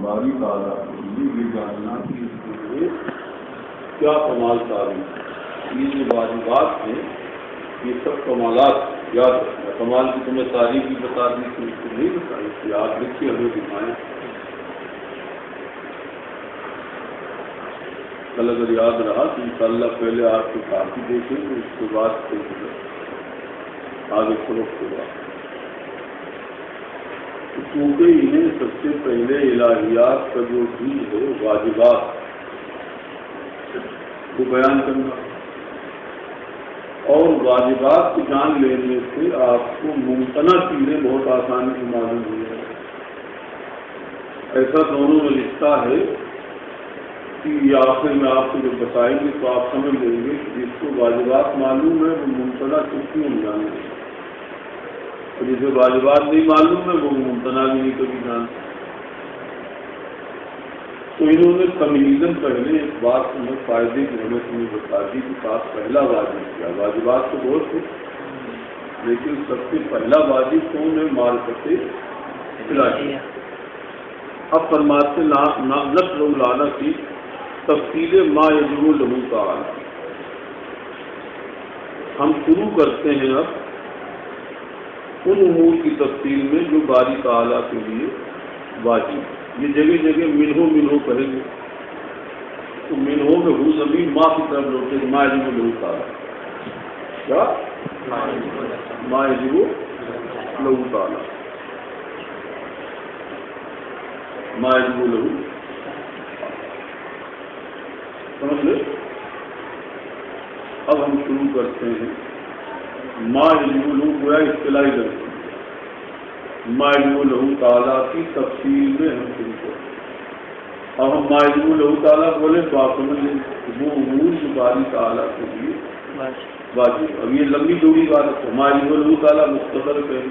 باری تعالیٰ یہ جاننا کہ اس کے لیے کیا کمال تعریف، یہ جو واجبات ہیں یہ سب کمالات یاد رکھنا. کمال کی تمہیں تعریف بھی بتا دی کہ اس کو نہیں بتائی، یاد رکھیے ہمیں دکھائیں. کل اگر یاد رہا تو انشاءاللہ پہلے آپ کو کافی دیکھیں تو اس کے بعد آگے فروخت ہوگا. کیونکہ انہیں سب سے پہلے الہیات کا جو چیز ہے واجبات کو بیان کرنا، اور واجبات کو جان لینے سے آپ کو ممکنہ چیزیں بہت آسانی سے معلوم ہو جائیں. ایسا دونوں میں رشتہ ہے کہ یہ آخر میں آپ کو جب بتائیں گے تو آپ سمجھ لیں گے کہ جس کو واجبات معلوم ہے وہ ممکنہ کچھ نہیں جانے گا، اور جسے واجبات نہیں معلوم ہے وہ ممکنہ بھی نہیں کبھی جانتا. تو انہوں نے تمہیداً پہلے ایک بات تمہیں فائدے کی ہمیں تمہیں بتا دی کہ پاس پہلا واجب کیا. واجبات تو بہت تھے لیکن سب سے پہلا واجب کون ہے؟ معرفت الہی. اب فرماتے نقل مولانا کی تفصیل ما یجب لہ تعالی. ہم شروع کرتے ہیں اب ان امور کی تفصیل میں جو باری تعالیٰ کے لیے واجب. یہ جگہ جگہ منہو کہیں گے تو منہو میں ہو زمین ماں کی طرف لوٹے ما یجب لہ تعالی. کیا ما یجب لہ تعالی، ما یجب لہ، سمجھ لے. اب ہم شروع کرتے ہیں ما یجب لہ، گویا اصطلاحی درس ما یجب لہ تعالیٰ کی تفصیل میں ہم شروع کرتے ہیں. اب ہم ما یجب لہ تعالیٰ بولے تو آپ سمجھ لیں وہ امور جو باری تعالیٰ کے لیے واجب. اب یہ لمبی دوری بات ہے. ما یجب لہ تعالیٰ مختصر کہیں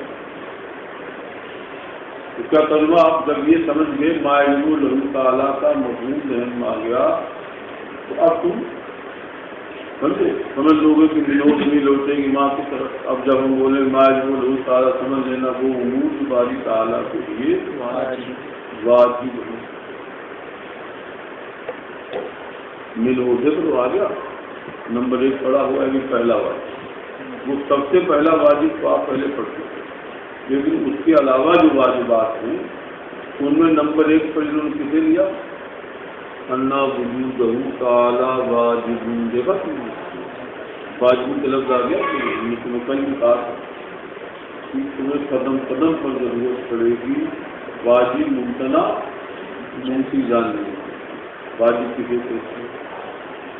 اس کا ترجمہ آپ جب یہ سمجھ گئے ما یجب لہ تعالیٰ کا مفہوم ذہن میں آ گیا تو اب تم سمجھ لو گے کہ منہو نہیں لوٹیں گی ماں کی طرف. اب جب ہم بولے ما یجب لہ تعالیٰ سمجھ لینا وہ امور جو باری تعالیٰ کے لیے واجب ہے. منہو ذکر آ گیا، نمبر 1 پڑا ہوا ہے کہ پہلا واجب. وہ سب سے پہلا واجب تو آپ پہلے پڑھتے تھے، لیکن اس کے علاوہ جو واجبات ہیں ان میں نمبر 1 پر انہوں نے کسے لیا؟ انا وجودہ تعالی واجب. دیکھا واجب کا لفظ آ گیا کہ کل بھی کہا کہ تمہیں قدم قدم پر ضرورت پڑے گی واجب ممکنہ منفی جاننے. واجب کسی سے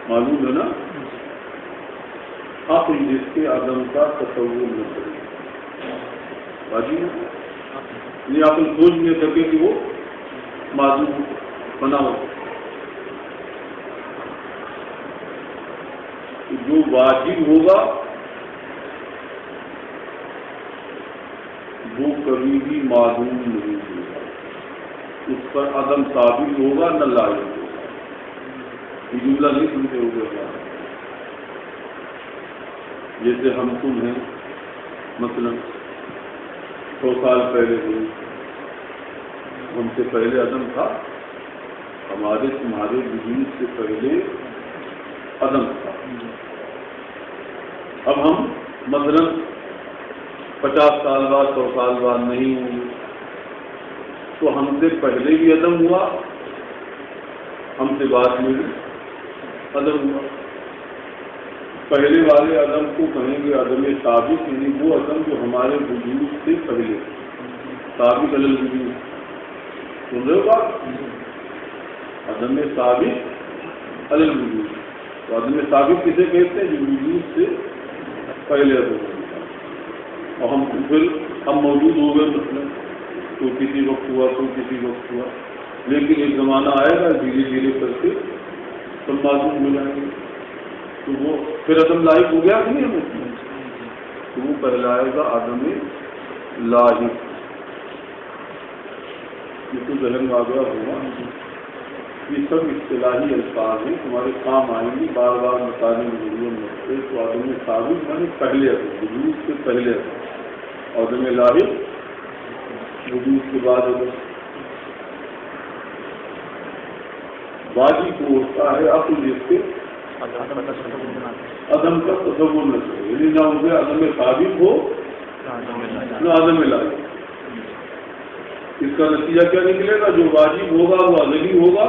معلوم ہے نا، عقل جس کے عدم کا تصور نہ کرے واجب نہیں. عقل سوچ نہیں سکے کہ وہ معلوم بنا ہو. جو واجب ہوگا وہ کبھی بھی معلوم نہیں ہوگا، اس پر عدم ثابت ہوگا نہ لازم ہوگا. یہ جملہ نہیں سنتے ہوئے. جیسے ہم تم ہیں مثلا 100 سال پہلے ہوئی، ہم سے پہلے عدم تھا، ہمارے تمہارے وجود سے پہلے عدم تھا. اب ہم مثلا 50 سال بعد 100 سال بعد نہیں ہوں گے تو ہم سے پہلے بھی عدم ہوا، ہم سے بعد میں بھی عدم ہوا. پہلے والے عدم کو کہیں گے عدم ثابت، یعنی وہ عدم جو ہمارے وجود سے پہلے ثابت علی الوجود. سن رہے ہو بات؟ عدم ثابت علی الوجود. تو عدم ثابت کسے کہتے ہیں؟ جو وجود سے پہلے عدم ہوتا. اور ہم پھر ہم موجود ہو گئے مثلا تو کسی وقت ہوا تو کسی وقت ہوا، لیکن ایک زمانہ آئے گا دھیرے دھیرے کر کے سب معلوم ہو جائیں گے. تو وہ پھر عدم لاحق ہو گیا کہ نہیں ہمیں؟ تو وہ پہلائے گا عدم لاحق. یہ تو ذہن میں آ گیا ہوگا. یہ سب اصطلاحی الفاظ ہیں، تمہارے کام آئیں گی، بار بار بتانے کی ضرورت نہیں ہے. تو عدم ثابت یعنی پہلے عدم، وجود سے پہلے عدم. عدم لاحق وجود کے بعد عدم. واجب کو ہوتا ہے عقل جس کے عدم کا تصور نہ کرے، یعنی نہ ان کے عدم ثابت ہو نہ عدم لاحق۔ اس کا نتیجہ کیا نکلے گا؟ جو واجب ہوگا وہ ازلی ہوگا،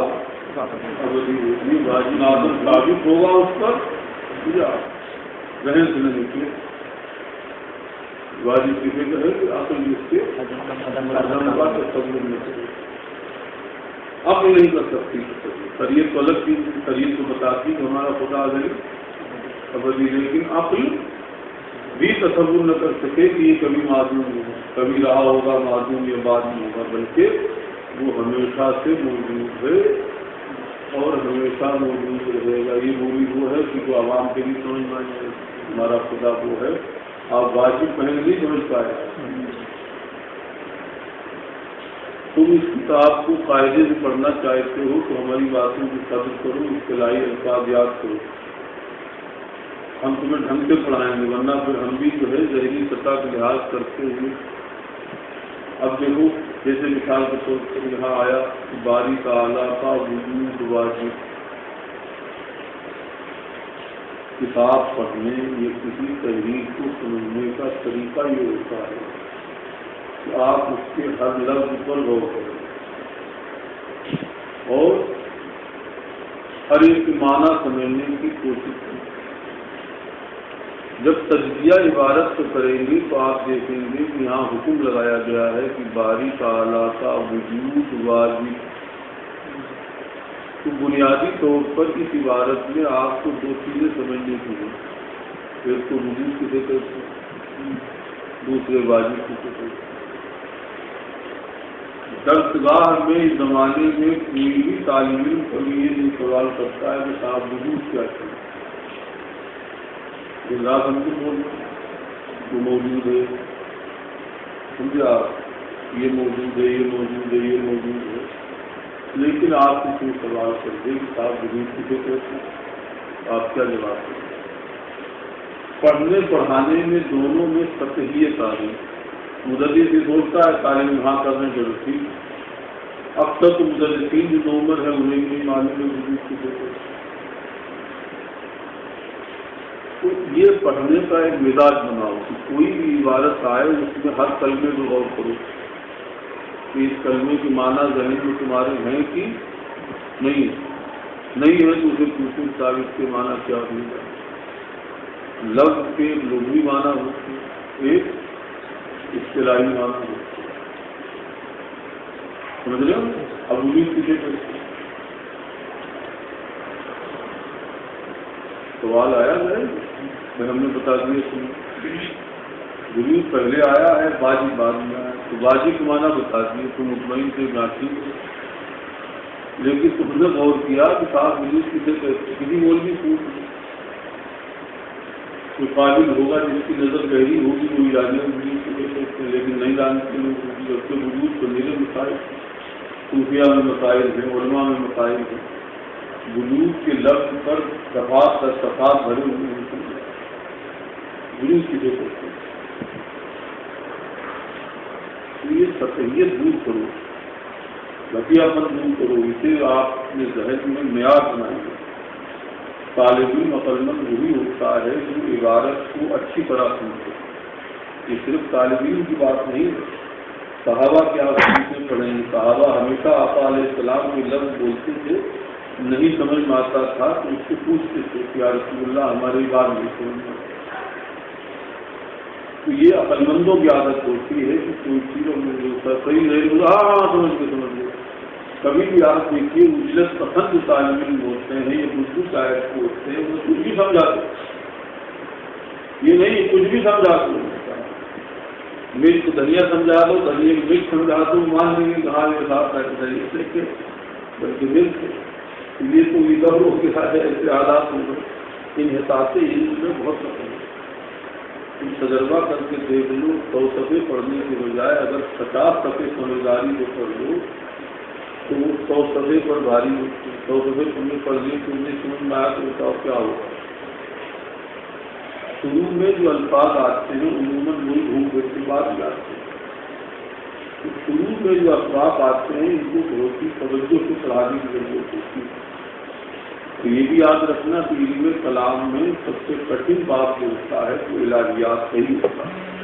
ابدی ہوگی۔ واجب عدم ثابت ہوگا اس پر ذہن سے نہ نکلے۔ واجب کی فکر ہے کہ عقل جس کے عدم کا تصور نہ کرے، عقل نہیں کر سکتی۔ شریعت تو الگ چیز، شریعت کو بتاتی کہ ہمارا خدا ازلی ابدی، لیکن عقل بھی تصور نہ کر سکے کہ یہ کبھی معدوم ہوگا، کبھی رہا ہوگا معدوم یا بعد میں ہوگا، بلکہ وہ ہمیشہ سے موجود ہے اور ہمیشہ موجود رہے گا۔ یہ بولی وہ ہے کہ جو عوام کے لیے سمجھ میں آئے، ہمارا خدا وہ ہے، آپ واجب پہلے نہیں سمجھ پائے۔ تم اس کتاب کو قاعدے سے پڑھنا چاہتے ہو تو ہماری باتوں کی قدر کرو، اصطلاحی الفاظ یاد کرو، ہم تمہیں ڈھنگ سے پڑھائیں گے، ورنہ پھر ہم بھی جو ہے ذہنی سطح کا لحاظ کرتے ہوئے۔ اب دیکھو جیسے مثال کے طور پر یہاں آیا باری تعالیٰ کا وجود واجب۔ کتاب پڑھنے یا کسی تحریر کو سمجھنے کا طریقہ یہ ہوتا ہے کہ آپ اس کے ہر لفظ پر غور کریں اور ہر ایک معنی سمجھنے کی کوشش کریں۔ جب تجزیہ عبارت کو کریں گے تو آپ دیکھیں گے کہ یہاں حکم لگایا گیا ہے کہ باری تعالیٰ کا وجود واجب۔ تو بنیادی طور پر اس عبارت میں آپ کو دو چیزیں سمجھنے کی ہیں، ایک تو وجود کسے کہتے ہیں، دوسرے واجب کسے کہتے ہیں۔ درسگاہ میں اس زمانے میں کوئی بھی طالب علم کبھی یہ نہیں سوال کرتا ہے کہ صاحب وجود کیا ہے، رات ہم کو بول وہ موجود ہے، سمجھے آپ، یہ موجود ہے، یہ موجود ہے، یہ موجود ہے، لیکن آپ کو کوئی سوال کر دے کہ صاحب وجود کسے کہتے ہیں، آپ کیا جواب دیں؟ پڑھنے پڑھانے میں دونوں میں سطحیت آ رہی۔ مدرس یہ سوچتا ہے تعلیم وہاں کرنے ضرورت تھی، اکثر تو مدرسین جو نومر ہے انہیں بھی معلوم ہے وجود کسے کہتے ہیں۔ تو یہ پڑھنے کا ایک مزاج بناؤ کہ کوئی بھی عبارت آئے اس میں ہر کلمے کو غور کرو کہ اس کلمے کے معنی ذہن میں تمہارے ہیں کہ نہیں ہے تو اسے پوچھو صاحب اس کے معنی کیا ہوگا۔ لفظ کے لغوی معنی ہوتے ہیں، ایک اصطلاحی معنی ہوتے ہیں، سمجھ رہے ہو؟ اب وجود کسے کہتے ہیں؟ سوال آیا ہے میں ہم نے بتا دیا، وجود پہلے آیا ہے، واجب بعد میں آیا، تو واجب کو معنی بتا دیے تو مطمئن سے ناچی، لیکن تم نے غور کیا کہ صاحب وجود کسے کہتے؟ کسی مولوی پوچھ کوئی قابل ہوگا جس کی نظر گہری ہوگی وہ جانے وجود کسے کہتے ہیں، لیکن نہیں جانتے لوگ جب کہ وجود تو میرے مسائل، صوفیہ میں مسائل ہیں، علماء میں مسائل ہیں، وجود کے لفظ پر صفات در صفات بھرے ہوئے ہیں، وجود کسے کہتے ہیں؟ یہ سطحیت دور کرو، گھٹیا پن دور کرو، اسے آپ نے ذہن میں معیار بنائیں گے۔ طالب علم عقل مند وہی ہوتا ہے جو عبارت کو اچھی طرح سمجھے۔ یہ صرف طالب علم کی بات نہیں ہے، صحابہ کیا حدیثیں پڑھیں گے، صحابہ ہمیشہ آقا علیہ السلام کے لفظ بولتے تھے، نہیں سمجھ میں آتا تھا تو اس سے پوچھتے تھے کہ یا رسول اللہ ہماری بات نہیں سمجھ میں آتی۔ تو یہ عقل مندوں کی عادت ہوتی ہے کہ کوئی چیز صحیح نہیں، ہاں سمجھ گئے۔ کبھی بھی آپ دیکھیے اجلت پسند طالب علم ہوتے ہیں یا دوسری شاعر کو ہوتے ہیں، وہ کچھ بھی سمجھاتے، یہ نہیں کچھ بھی سمجھاتے، مرچ دھنیا سمجھا دو، دھنیا کی مرچ سمجھا دو، مان لیں گے کہاں یہ صاحب ہے کہ بلکہ مرچ یہ تو ادھر ہو کے ساتھ ایسے حالات ہوں گے، ان حساب سے علم میں بہت پسند ہے۔ تم تجربہ کر کے دیکھ لو، 100 صفحے پڑھنے کے بجائے اگر 50 صفحے سمجھداری کو پڑھ لو تو وہ 100 صفحے پر بھاری ہوتی ہے۔ 100 صفحے تم نے پڑھ لی، تم نے سمجھ میں آیا تو بتاؤ کیا ہوگا۔ شروع میں جو الفاظ آتے ہیں عموماً وہی گھوم پھر کے بعد جاتے ہیں، تو شروع میں جو الفاظ آتے ہیں ان کو بہت ہی توجہ سے پڑھانے کی ضرورت ہوتی ہے۔ تو یہ بھی یاد رکھنا کہ علم کلام میں سب سے کٹھن بات جو ہوتا ہے وہ الہیات سے ہی ہوتا ہے.